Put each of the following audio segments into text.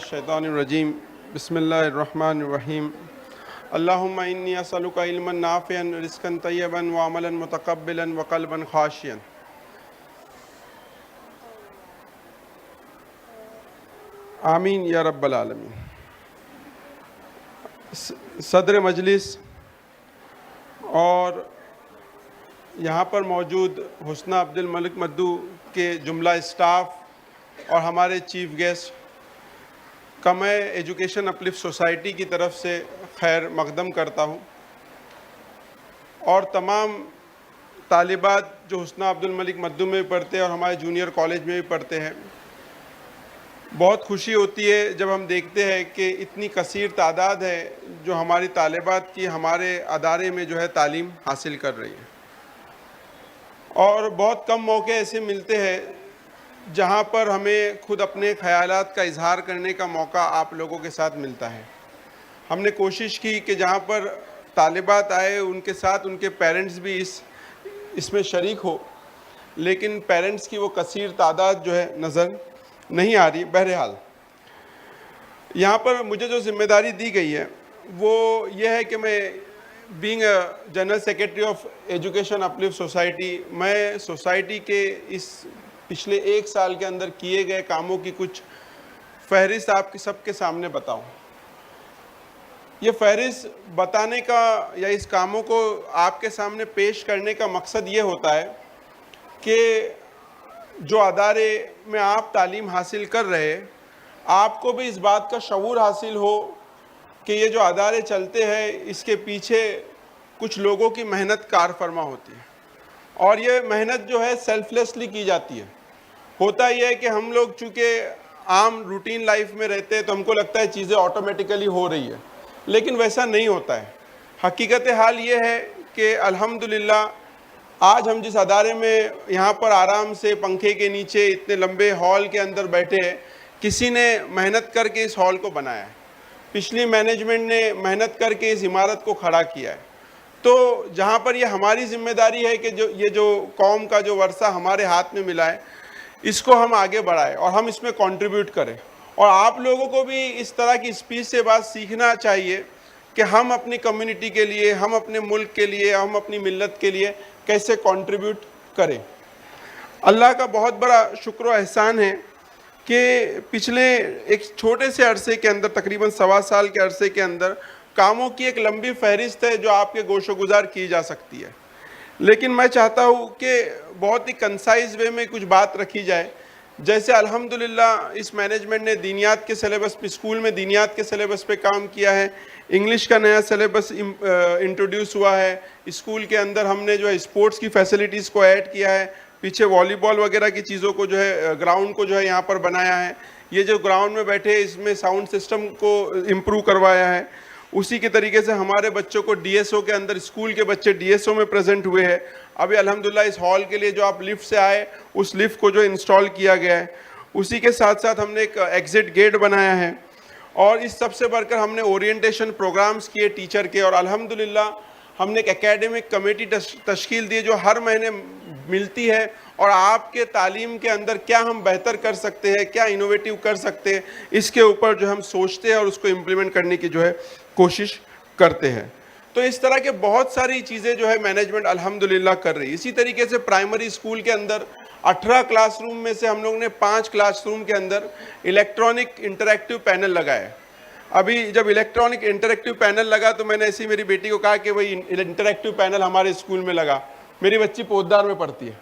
الشیطان الرجیم بسم اللہ الرحمن الرحیم اللہم انی اسألک علما نافعا رزقا طیبا وعملا متقبلا وقلبا خاشعا. آمین یا رب العالمین. صدر مجلس اور یہاں پر موجود حسنہ عبد الملک مدو کے جملہ اسٹاف اور ہمارے چیف گیسٹ کا میں ایجوکیشن اپلفٹ سوسائٹی کی طرف سے خیر مقدم کرتا ہوں، اور تمام طالبات جو حسنہ عبد الملک مدو میں بھی پڑھتے ہیں اور ہمارے جونیئر کالج میں بھی پڑھتے ہیں. بہت خوشی ہوتی ہے جب ہم دیکھتے ہیں کہ اتنی کثیر تعداد ہے جو ہماری طالبات کی ہمارے ادارے میں جو ہے تعلیم حاصل کر رہی ہے، اور بہت کم موقع ایسے ملتے ہیں جہاں پر ہمیں خود اپنے خیالات کا اظہار کرنے کا موقع آپ لوگوں کے ساتھ ملتا ہے. ہم نے کوشش کی کہ جہاں پر طالبات آئے ان کے ساتھ ان کے پیرنٹس بھی اس میں شریک ہو، لیکن پیرنٹس کی وہ کثیر تعداد جو ہے نظر نہیں آ رہی. بہرحال یہاں پر مجھے جو ذمہ داری دی گئی ہے وہ یہ ہے کہ میں being a general secretary of education uplift society, میں سوسائٹی کے اس پچھلے 1 سال کے اندر کیے گئے کاموں کی کچھ فہرست آپ کے سب کے سامنے بتاؤں. یہ فہرست بتانے کا یا اس کاموں کو آپ کے سامنے پیش کرنے کا مقصد یہ ہوتا ہے کہ جو ادارے میں آپ تعلیم حاصل کر رہے، آپ کو بھی اس بات کا شعور حاصل ہو کہ یہ جو ادارے چلتے ہیں اس کے پیچھے کچھ لوگوں کی محنت کار فرما ہوتی ہے، اور یہ محنت جو ہے سیلف لیسلی کی جاتی ہے. ہوتا یہ ہے کہ ہم لوگ چونکہ عام روٹین لائف میں رہتے ہیں تو ہم کو لگتا ہے چیزیں آٹومیٹیکلی ہو رہی ہے، لیکن ویسا نہیں ہوتا ہے. حقیقت حال یہ ہے کہ الحمدللہ آج ہم جس ادارے میں یہاں پر آرام سے پنکھے کے نیچے اتنے لمبے ہال کے اندر بیٹھے ہیں، کسی نے محنت کر کے اس ہال کو بنایا ہے، پچھلی مینجمنٹ نے محنت کر کے اس عمارت کو کھڑا کیا ہے. تو جہاں پر یہ ہماری ذمہ داری ہے کہ یہ جو قوم کا جو ورثہ ہمارے ہاتھ میں ملا ہے اس کو ہم آگے بڑھائیں اور ہم اس میں کنٹریبیوٹ کریں. اور آپ لوگوں کو بھی اس طرح کی اسپیچ سے بات سیکھنا چاہیے کہ ہم اپنی کمیونٹی کے لیے، ہم اپنے ملک کے لیے، ہم اپنی ملت کے لیے کیسے کنٹریبیوٹ کریں. اللہ کا بہت بڑا شکر و احسان ہے کہ پچھلے ایک چھوٹے سے عرصے کے اندر، تقریباً 1.25 سال کے عرصے کے اندر، کاموں کی ایک لمبی فہرست ہے جو آپ کے گوش و گزار کی جا سکتی ہے، لیکن میں چاہتا ہوں کہ بہت ہی کنسائز وے میں کچھ بات رکھی جائے. جیسے الحمدللہ اس مینجمنٹ نے دینیات کے سلیبس پہ، اسکول میں دینیات کے سلیبس پہ کام کیا ہے، انگلش کا نیا سلیبس انٹروڈیوس ہوا ہے، اسکول کے اندر ہم نے جو ہے اسپورٹس کی فیسلٹیز کو ایڈ کیا ہے، پیچھے والی بال وغیرہ کی چیزوں کو جو ہے گراؤنڈ کو جو ہے یہاں پر بنایا ہے، یہ جو گراؤنڈ میں بیٹھے اس میں ساؤنڈ سسٹم کو امپروو کروایا ہے. اسی کے طریقے سے ہمارے بچوں کو ڈی ایس او کے اندر، اسکول کے بچے ڈی ایس او میں پریزنٹ ہوئے ہیں. ابھی الحمدللہ اس ہال کے لیے جو آپ لفٹ سے آئے اس لفٹ کو جو انسٹال کیا گیا ہے. اسی کے ساتھ ساتھ ہم نے ایک ایگزٹ گیٹ بنایا ہے، اور اس سب سے بڑھ کر ہم نے اورینٹیشن پروگرامز کیے ٹیچر کے، اور الحمدللہ ہم نے ایک اکیڈمک کمیٹی تشکیل دی جو ہر مہینے ملتی ہے اور آپ کے تعلیم کے اندر کیا ہم بہتر کر سکتے ہیں، کیا انوویٹیو کر سکتے ہیں، اس کے اوپر جو ہم سوچتے ہیں اور اس کو امپلیمنٹ کرنے کی جو ہے کوشش کرتے ہیں. تو اس طرح کے بہت ساری چیزیں جو ہے مینجمنٹ الحمدللہ کر رہی ہے. اسی طریقے سے پرائمری اسکول کے اندر 18 کلاس روم میں سے ہم لوگ نے 5 کلاس روم کے اندر الیکٹرانک انٹریکٹیو پینل لگائے. ابھی جب الیکٹرانک انٹریکٹیو پینل لگا تو میں نے ایسی میری بیٹی کو کہا کہ وہی انٹریکٹیو پینل ہمارے اسکول میں لگا. میری بچی پودار میں پڑھتی ہے،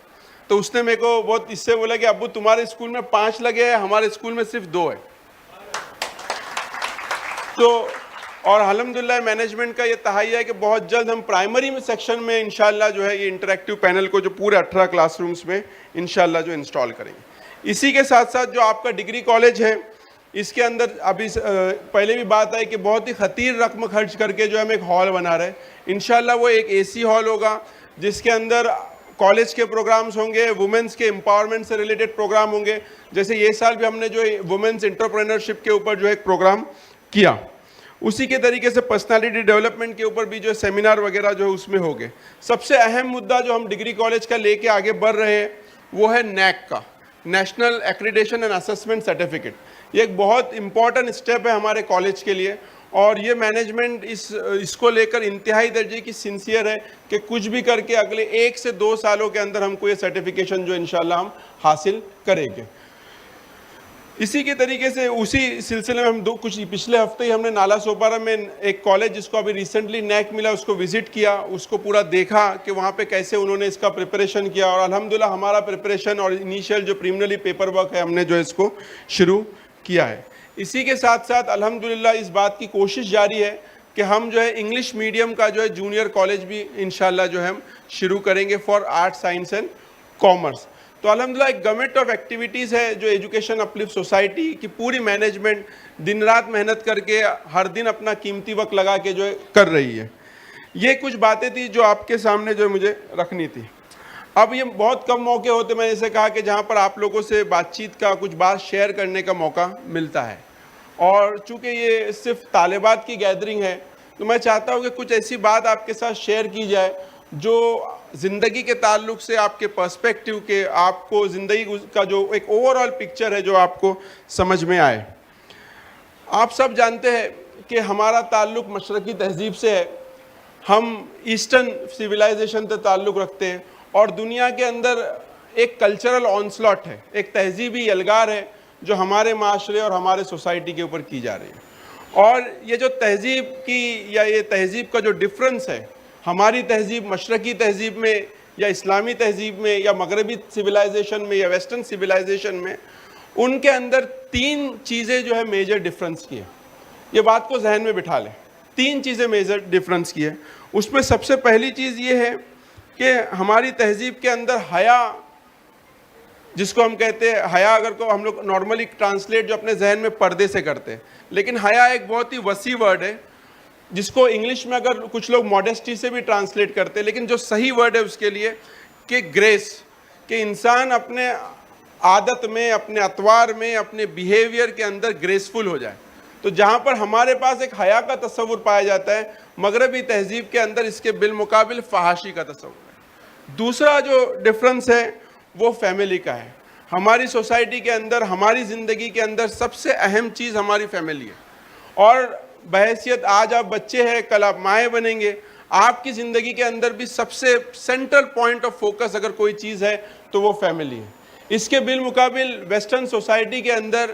تو اس نے میرے کو بہت اس سے بولا کہ ابو تمہارے اسکول میں 5 لگے ہیں، ہمارے اسکول میں صرف 2 ہے. تو اور الحمدللہ مینجمنٹ کا یہ تہیہ ہے کہ بہت جلد ہم پرائمری میں سیکشن میں انشاءاللہ جو ہے یہ انٹریکٹیو پینل کو جو پورے 18 کلاس رومز میں انشاءاللہ جو انسٹال کریں گے. اسی کے ساتھ ساتھ جو آپ کا ڈگری کالج ہے اس کے اندر ابھی پہلے بھی بات آئی کہ بہت ہی خطیر رقم خرچ کر کے جو ہم ایک ہال بنا رہے ہیں. انشاءاللہ وہ ایک اے سی ہال ہوگا جس کے اندر کالج کے پروگرامز ہوں گے، وومنس کے امپاورمنٹ سے ریلیٹڈ پروگرام ہوں گے. جیسے یہ سال بھی ہم نے جو وومنس انٹرپرینرشپ کے اوپر جو ایک پروگرام کیا. اسی کے طریقے سے پرسنالٹی ڈیولپمنٹ کے اوپر بھی جو سیمینار وغیرہ جو اس میں ہو گئے. سب سے اہم مدعا جو ہم ڈگری کالج کا لے کے آگے بڑھ رہے ہیں وہ ہے نیک کا، national accreditation and assessment certificate. یہ ایک بہت امپورٹنٹ اسٹیپ ہے ہمارے کالج کے لیے، اور یہ مینجمنٹ اس کو لے کر انتہائی درجے کی سنسیئر ہے کہ کچھ بھی کر کے اگلے 1 سے 2 سالوں کے اندر ہم کو یہ سرٹیفکیشن جو انشاءاللہ ہم حاصل کریں گے۔ اسی کے طریقے سے اسی سلسلے میں ہم کچھ پچھلے ہفتے ہی ہم نے نالا سوپارا میں ایک کالج جس کو ابھی ریسنٹلی نیک ملا اس کو وزٹ کیا، اس کو پورا دیکھا کہ وہاں پہ کیسے انہوں نے اس کا پریپریشن کیا، اور الحمدللہ ہمارا پریپریشن اور انیشیل جو پریمنری پیپر ورک ہے ہم نے جو اس کو شروع کیا ہے۔ اسی کے ساتھ ساتھ الحمدللہ اس بات کی کوشش جاری ہے کہ ہم جو ہے انگلش میڈیم کا جو ہے جونیئر کالج بھی انشاءاللہ جو ہے ہم شروع کریں گے for art science and commerce. تو الحمدللہ ایک گورنمنٹ آف ایکٹیویٹیز ہے جو ایجوکیشن اپلفٹ سوسائٹی کی پوری مینجمنٹ دن رات محنت کر کے ہر دن اپنا قیمتی وقت لگا کے جو ہے کر رہی ہے۔ یہ کچھ باتیں تھی جو آپ کے سامنے جو مجھے رکھنی تھی۔ اب یہ بہت کم موقع ہوتے میں نے جیسے کہا کہ جہاں پر آپ لوگوں سے بات چیت کا کچھ بات شیئر کرنے کا موقع ملتا ہے، اور چونکہ یہ صرف طالبات کی گیدرنگ ہے تو میں چاہتا ہوں کہ کچھ ایسی بات آپ کے ساتھ شیئر کی جائے جو زندگی کے تعلق سے آپ کے پرسپیکٹیو کے آپ کو زندگی کا جو ایک اوور آل پکچر ہے جو آپ کو سمجھ میں آئے۔ آپ سب جانتے ہیں کہ ہمارا تعلق مشرقی تہذیب سے ہے، ہم ایسٹرن سویلائزیشن سے تعلق رکھتے ہیں، اور دنیا کے اندر ایک کلچرل آنسلاٹ ہے، ایک تہذیبی یلغار ہے جو ہمارے معاشرے اور ہمارے سوسائٹی کے اوپر کی جا رہی ہے۔ اور یہ جو تہذیب کی یا یہ تہذیب کا جو ڈفرنس ہے، ہماری تہذیب مشرقی تہذیب میں یا اسلامی تہذیب میں یا مغربی سویلائزیشن میں یا ویسٹرن سویلائزیشن میں، ان کے اندر 3 چیزیں جو ہے میجر ڈفرنس کی ہے۔ یہ بات کو ذہن میں بٹھا لیں، 3 چیزیں میجر ڈفرنس کی ہے۔ اس میں سب سے پہلی چیز یہ ہے کہ ہماری تہذیب کے اندر حیا، جس کو ہم کہتے ہیں حیا، اگر کو ہم لوگ نارملی ٹرانسلیٹ جو اپنے ذہن میں پردے سے کرتے ہیں، لیکن حیا ایک بہت ہی وسیع ورڈ ہے جس کو انگلش میں اگر کچھ لوگ ماڈیسٹی سے بھی ٹرانسلیٹ کرتے ہیں، لیکن جو صحیح ورڈ ہے اس کے لیے کہ گریس، کہ انسان اپنے عادت میں، اپنے اطوار میں، اپنے بیہیویئر کے اندر گریسفل ہو جائے۔ تو جہاں پر ہمارے پاس ایک حیا کا تصور پایا جاتا ہے، مغربی تہذیب کے اندر اس کے بالمقابل فحاشی کا تصور ہے۔ دوسرا جو ڈفرنس ہے وہ فیملی کا ہے۔ ہماری سوسائٹی کے اندر، ہماری زندگی کے اندر سب سے اہم چیز ہماری فیملی ہے، اور بحیثیت آج آپ بچے ہیں، کل آپ مائیں بنیں گے، آپ کی زندگی کے اندر بھی سب سے سینٹرل پوائنٹ آف فوکس اگر کوئی چیز ہے تو وہ فیملی ہے۔ اس کے بالمقابل ویسٹرن سوسائٹی کے اندر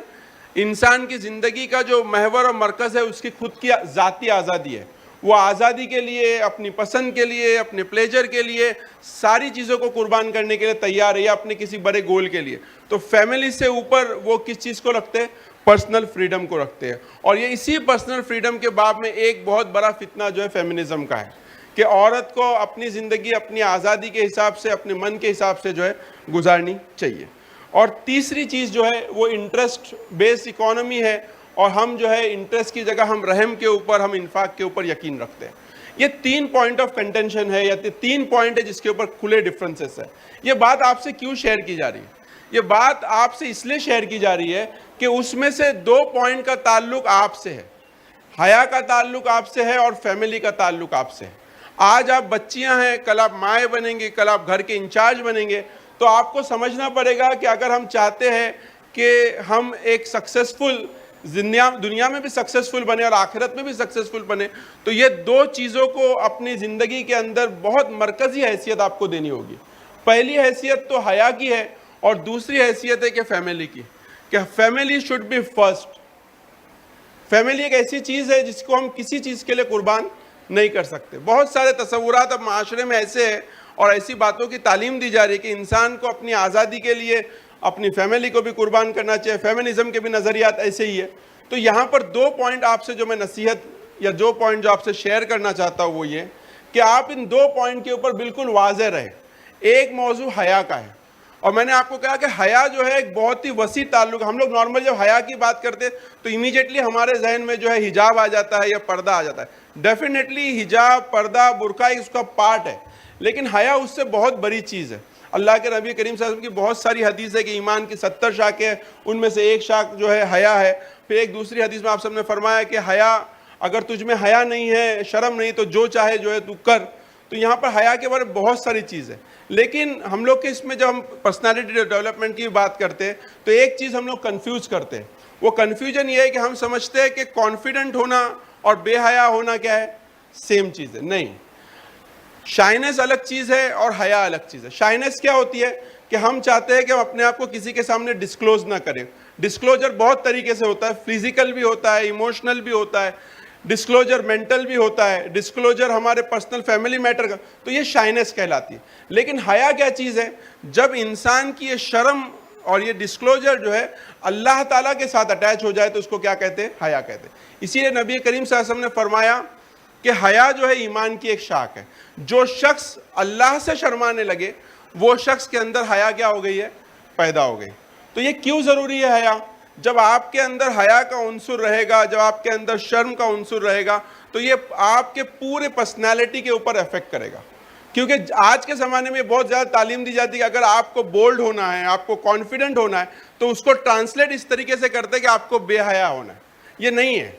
انسان کی زندگی کا جو محور اور مرکز ہے اس کی خود کی ذاتی آزادی ہے۔ وہ آزادی کے لیے، اپنی پسند کے لیے، اپنے پلیجر کے لیے ساری چیزوں کو قربان کرنے کے لیے تیار ہے، یا اپنے کسی بڑے گول کے لیے۔ تو فیملی سے اوپر وہ کس چیز کو رکھتے ہیں؟ پرسنل فریڈم کو رکھتے ہیں۔ اور یہ اسی پرسنل فریڈم کے باب میں ایک بہت بڑا فتنہ جو ہے فیمنزم کا ہے کہ عورت کو اپنی زندگی اپنی آزادی کے حساب سے، اپنے من کے حساب سے جو ہے گزارنی چاہیے۔ اور تیسری چیز جو ہے وہ انٹرسٹ بیس اکانومی ہے، اور ہم جو ہے انٹرسٹ کی جگہ ہم رحم کے اوپر، ہم انفاق کے اوپر یقین رکھتے ہیں۔ یہ 3 پوائنٹ آف کنٹینشن ہے، یا 3 پوائنٹ ہے جس کے اوپر کھلے ڈفرنسز ہے۔ یہ بات آپ سے کیوں شیئر کی جا رہی ہے؟ یہ بات آپ سے اس لیے شیئر کی جا رہی ہے کہ اس میں سے 2 پوائنٹ کا تعلق آپ سے ہے، حیا کا تعلق آپ سے ہے اور فیملی کا تعلق آپ سے ہے۔ آج آپ بچیاں ہیں، کل آپ مائیں بنیں گے، کل آپ گھر کے انچارج بنیں گے، تو آپ کو سمجھنا پڑے گا کہ اگر ہم چاہتے ہیں کہ ہم ایک سکسیسفل دنیا میں بھی سکسیسفل بنے اور آخرت میں بھی سکسیسفل بنے، تو یہ 2 چیزوں کو اپنی زندگی کے اندر بہت مرکزی حیثیت آپ کو دینی ہوگی۔ پہلی حیثیت تو حیا کی ہے، اور دوسری حیثیت ہے کہ فیملی کی، کہ family should be first. Family ایک ایسی چیز ہے جس کو ہم کسی چیز کے لیے قربان نہیں کر سکتے۔ بہت سارے تصورات اب معاشرے میں ایسے ہیں اور ایسی باتوں کی تعلیم دی جا رہی ہے کہ انسان کو اپنی آزادی کے لیے اپنی فیملی کو بھی قربان کرنا چاہیے۔ فیمنزم کے بھی نظریات ایسے ہی ہے۔ تو یہاں پر 2 پوائنٹ آپ سے جو میں نصیحت یا 2 پوائنٹ جو آپ سے شیئر کرنا چاہتا ہوں وہ یہ کہ آپ ان 2 پوائنٹ کے اوپر بالکل واضح رہے۔ ایک موضوع حیا کا ہے، اور میں نے آپ کو کہا کہ حیا جو ہے ایک بہت ہی وسیع تعلق۔ ہم لوگ نارمل جب حیا کی بات کرتے تو امیجیٹلی ہمارے ذہن میں جو ہے حجاب آ جاتا ہے یا پردہ آ جاتا ہے۔ ڈیفینیٹلی حجاب، پردہ، برقع اس کا پارٹ ہے، لیکن حیا اس سے بہت بڑی چیز ہے۔ اللہ کے نبی کریم صلی اللہ علیہ وسلم کی بہت ساری حدیث ہے کہ ایمان کی 70 شاخیں ہیں، ان میں سے ایک شاخ جو ہے حیا ہے۔ پھر ایک دوسری حدیث میں آپ سب نے فرمایا کہ حیا، اگر تجھ میں حیا نہیں ہے، شرم نہیں، تو جو چاہے جو ہے تو کر۔ تو یہاں پر حیا کے بارے میں بہت ساری چیز ہے، لیکن ہم لوگ کے اس میں جب ہم پرسنالٹی ڈیولپمنٹ کی بات کرتے ہیں تو ایک چیز ہم لوگ کنفیوز کرتے ہیں، وہ کنفیوژن یہ ہے کہ ہم سمجھتے ہیں کہ کانفیڈنٹ ہونا اور بے حیا ہونا کیا ہے، سیم چیز ہے. نہیں، شائنس الگ چیز ہے اور حیا الگ چیز ہے. شائنس کیا ہوتی ہے کہ ہم چاہتے ہیں کہ ہم اپنے آپ کو کسی کے سامنے ڈسکلوز نہ کریں. ڈسکلوجر بہت طریقے سے ہوتا ہے، فزیکل بھی ہوتا ہے، ایموشنل بھی ہوتا ہے، ڈسکلوجر مینٹل بھی ہوتا ہے، ڈسکلوجر ہمارے پرسنل فیملی میٹر کا، تو یہ شائنس کہلاتی ہے. لیکن حیا کیا چیز ہے؟ جب انسان کی یہ شرم اور یہ ڈسکلوجر جو ہے اللہ تعالیٰ کے ساتھ اٹیچ ہو جائے تو اس کو کیا کہتے ہیں؟ حیا کہتے ہیں. اسی لیے نبی کریم صلی اللہ علیہ وسلم نے فرمایا کہ حیا جو ہے ایمان کی ایک شاخ ہے. جو شخص اللہ سے شرمانے لگے وہ شخص کے اندر حیا کیا ہو گئی ہے؟ پیدا ہو گئی. تو یہ کیوں ضروری ہے حیا؟ جب آپ کے اندر حیا کا عنصر رہے گا، جب آپ کے اندر شرم کا عنصر رہے گا تو یہ آپ کے پورے پرسنالٹی کے اوپر افیکٹ کرے گا. کیونکہ آج کے زمانے میں بہت زیادہ تعلیم دی جاتی ہے کہ اگر آپ کو بولڈ ہونا ہے، آپ کو کانفیڈنٹ ہونا ہے تو اس کو ٹرانسلیٹ اس طریقے سے کرتے کہ آپ کو بے حیا ہونا ہے. یہ نہیں ہے.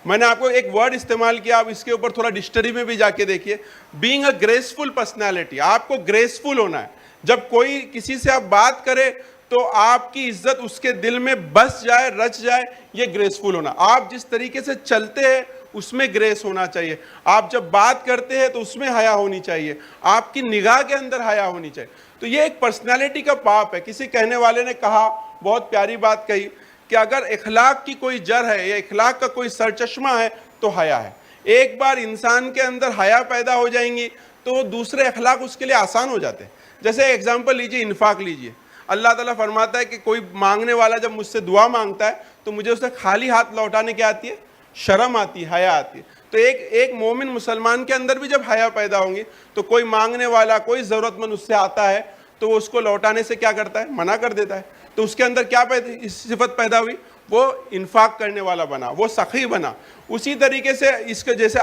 میں نے آپ کو ایک ورڈ استعمال کیا، آپ اس کے اوپر تھوڑا ڈکشنری میں بھی جا کے دیکھیے. بینگ اے گریسفل پرسنالٹی، آپ کو گریسفل ہونا ہے. جب کوئی کسی سے آپ بات کرے تو آپ کی عزت اس کے دل میں بس جائے، رچ جائے، یہ گریسفل ہونا. آپ جس طریقے سے چلتے ہیں اس میں گریس ہونا چاہیے. آپ جب بات کرتے ہیں تو اس میں حیا ہونی چاہیے. آپ کی نگاہ کے اندر حیا ہونی چاہیے. تو یہ ایک پرسنالٹی کا پاپ ہے. کسی کہنے والے نے کہا، بہت پیاری بات کہی، کہ اگر اخلاق کی کوئی جڑ ہے یا اخلاق کا کوئی سرچشمہ ہے تو حیا ہے. ایک بار انسان کے اندر حیا پیدا ہو جائیں گی تو دوسرے اخلاق اس کے لیے آسان ہو جاتے ہیں. جیسے ایگزامپل لیجئے، انفاق لیجئے. اللہ تعالیٰ فرماتا ہے کہ کوئی مانگنے والا جب مجھ سے دعا مانگتا ہے تو مجھے اسے خالی ہاتھ لوٹانے کی آتی ہے، شرم آتی ہے، حیا آتی ہے. تو ایک مومن مسلمان کے اندر بھی جب حیا پیدا ہوں گی تو کوئی مانگنے والا، کوئی ضرورت مند اس سے آتا ہے تو وہ اس کو لوٹانے سے کیا کرتا ہے؟ منع کر دیتا ہے. تو اس کے اندر کیا صفت پیدا ہوئی؟ وہ انفاق کرنے والا بنا، وہ سخی بنا. اسی طریقے سے اس کے جیسے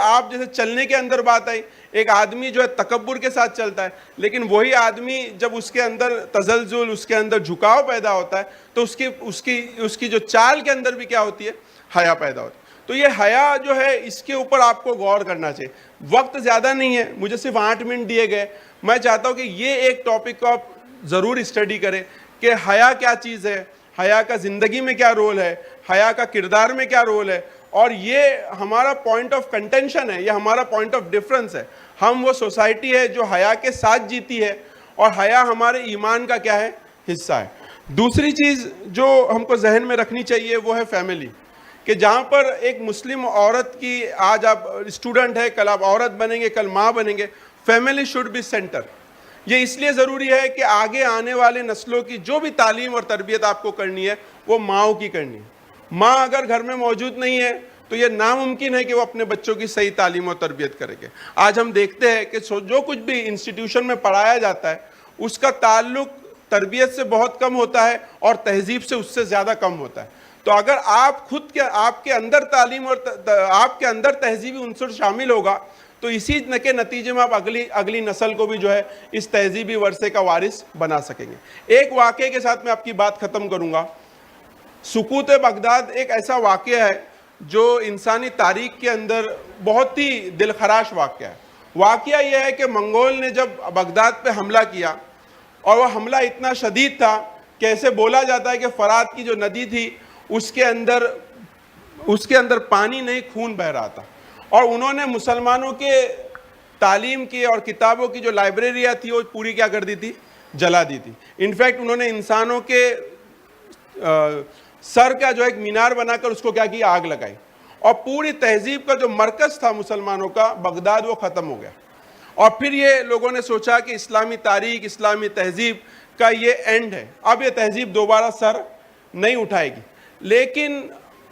چلنے کے اندر بات آئی، ایک آدمی جو ہے تکبر کے ساتھ چلتا ہے، لیکن وہی آدمی جب اس کے اندر تزلزل، اس کے اندر جھکاؤ پیدا ہوتا ہے تو اس کی جو چال کے اندر بھی کیا ہوتی ہے؟ حیا پیدا ہوتی ہے. تو یہ حیا جو ہے اس کے اوپر آپ کو غور کرنا چاہیے. وقت زیادہ نہیں ہے، مجھے صرف 8 منٹ دیے گئے. میں چاہتا ہوں کہ یہ ایک ٹاپک کو آپ ضرور اسٹڈی کریں کہ حیا کیا چیز ہے، حیا کا زندگی میں کیا رول ہے، حیا کا کردار میں کیا رول ہے. اور یہ ہمارا پوائنٹ آف کنٹینشن ہے، یہ ہمارا پوائنٹ آف ڈفرنس ہے. ہم وہ سوسائٹی ہے جو حیا کے ساتھ جیتی ہے اور حیا ہمارے ایمان کا کیا ہے؟ حصہ ہے. دوسری چیز جو ہم کو ذہن میں رکھنی چاہیے وہ ہے فیملی. کہ جہاں پر ایک مسلم عورت کی، آج آپ اسٹوڈنٹ ہے، کل آپ عورت بنیں گے، کل ماں بنیں گے، فیملی شوڈ بی سینٹر. یہ اس لیے ضروری ہے کہ آگے آنے والے نسلوں کی جو بھی تعلیم اور تربیت آپ کو کرنی ہے وہ ماؤں کی کرنی ہے. ماں اگر گھر میں موجود نہیں ہے تو یہ ناممکن ہے کہ وہ اپنے بچوں کی صحیح تعلیم اور تربیت کرے گے. آج ہم دیکھتے ہیں کہ جو کچھ بھی انسٹیٹیوشن میں پڑھایا جاتا ہے اس کا تعلق تربیت سے بہت کم ہوتا ہے اور تہذیب سے اس سے زیادہ کم ہوتا ہے. تو اگر آپ کے اندر تعلیم اور آپ کے اندر تہذیبی عنصر شامل ہوگا تو اسی کے نتیجے میں آپ اگلی نسل کو بھی جو ہے اس تہذیبی ورثے کا وارث بنا سکیں گے. ایک واقعے کے ساتھ میں آپ کی بات ختم کروں گا. سقوط بغداد ایک ایسا واقعہ ہے جو انسانی تاریخ کے اندر بہت ہی دلخراش واقعہ ہے. واقعہ یہ ہے کہ منگول نے جب بغداد پہ حملہ کیا اور وہ حملہ اتنا شدید تھا کہ ایسے بولا جاتا ہے کہ فرات کی جو ندی تھی اس کے اندر پانی نہیں، خون بہہ رہا تھا. اور انہوں نے مسلمانوں کے تعلیم کی اور کتابوں کی جو لائبریریاں تھی وہ پوری کیا کر دی تھی؟ جلا دی تھی. انفیکٹ انہوں نے انسانوں کے سر کا جو ایک مینار بنا کر اس کو کیا کیا؟ آگ لگائی. اور پوری تہذیب کا جو مرکز تھا مسلمانوں کا بغداد، وہ ختم ہو گیا. اور پھر یہ لوگوں نے سوچا کہ اسلامی تاریخ، اسلامی تہذیب کا یہ اینڈ ہے، اب یہ تہذیب دوبارہ سر نہیں اٹھائے گی. لیکن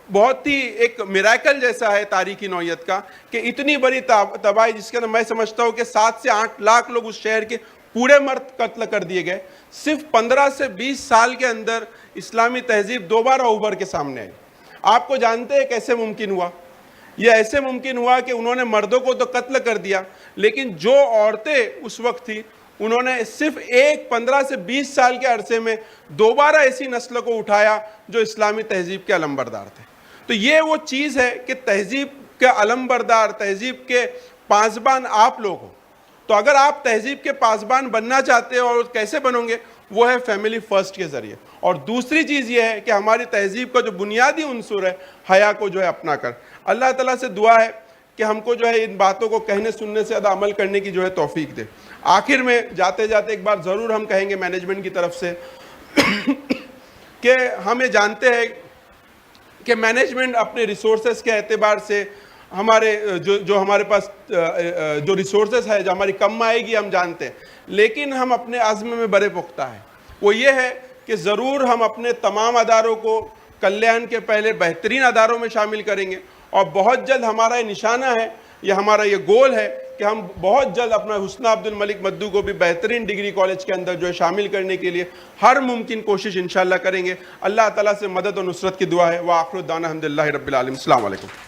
بہت ہی ایک میریکل جیسا ہے تاریخی نوعیت کا کہ اتنی بڑی تباہی، جس کے اندر میں سمجھتا ہوں کہ 7 سے 8 لاکھ لوگ اس شہر کے پورے مرد قتل کر دیے گئے، صرف 15 سے 20 سال کے اندر اسلامی تہذیب دوبارہ ابھر کے سامنے آئی. آپ کو جانتے ہیں کیسے ممکن ہوا؟ یہ ایسے ممکن ہوا کہ انہوں نے مردوں کو تو قتل کر دیا، لیکن جو عورتیں اس وقت تھی انہوں نے صرف 15 سے 20 سال کے عرصے میں دوبارہ ایسی نسل کو اٹھایا جو اسلامی تہذیب کے علمبردار تھے. تو یہ وہ چیز ہے کہ تہذیب کے علمبردار، تہذیب کے پاسبان آپ لوگ ہو. تو اگر آپ تہذیب کے پاسبان بننا چاہتے ہو، اور کیسے بنو گے؟ وہ ہے فیملی فرسٹ کے ذریعے. اور دوسری چیز یہ ہے کہ ہماری تہذیب کا جو بنیادی عنصر ہے حیا کو جو ہے اپنا کر. اللہ تعالیٰ سے دعا ہے کہ ہم کو جو ہے ان باتوں کو کہنے سننے سے زیادہ عمل کرنے کی جو ہے توفیق دے. آخر میں جاتے جاتے ایک بار ضرور ہم کہیں گے مینجمنٹ کی طرف سے کہ ہمیں جانتے ہیں کہ مینجمنٹ اپنے ریسورسز کے اعتبار سے ہمارے جو ہمارے پاس جو ریسورسز ہے جو ہماری کم آئے گی ہم جانتے ہیں, لیکن ہم اپنے عزم میں بڑے پختہ ہیں. وہ یہ ہے کہ ضرور ہم اپنے تمام اداروں کو کلیان کے پہلے بہترین اداروں میں شامل کریں گے, اور بہت جلد ہمارا یہ نشانہ ہے, یہ ہمارا یہ گول ہے کہ ہم بہت جلد اپنا حسنہ عبد الملک مدعو کو بھی بہترین ڈگری کالج کے اندر جو ہے شامل کرنے کے لیے ہر ممکن کوشش انشاءاللہ کریں گے. اللہ تعالیٰ سے مدد و نصرت کی دعا ہے. وآخر دعوانا الحمدللہ رب العالمین. السلام علیکم.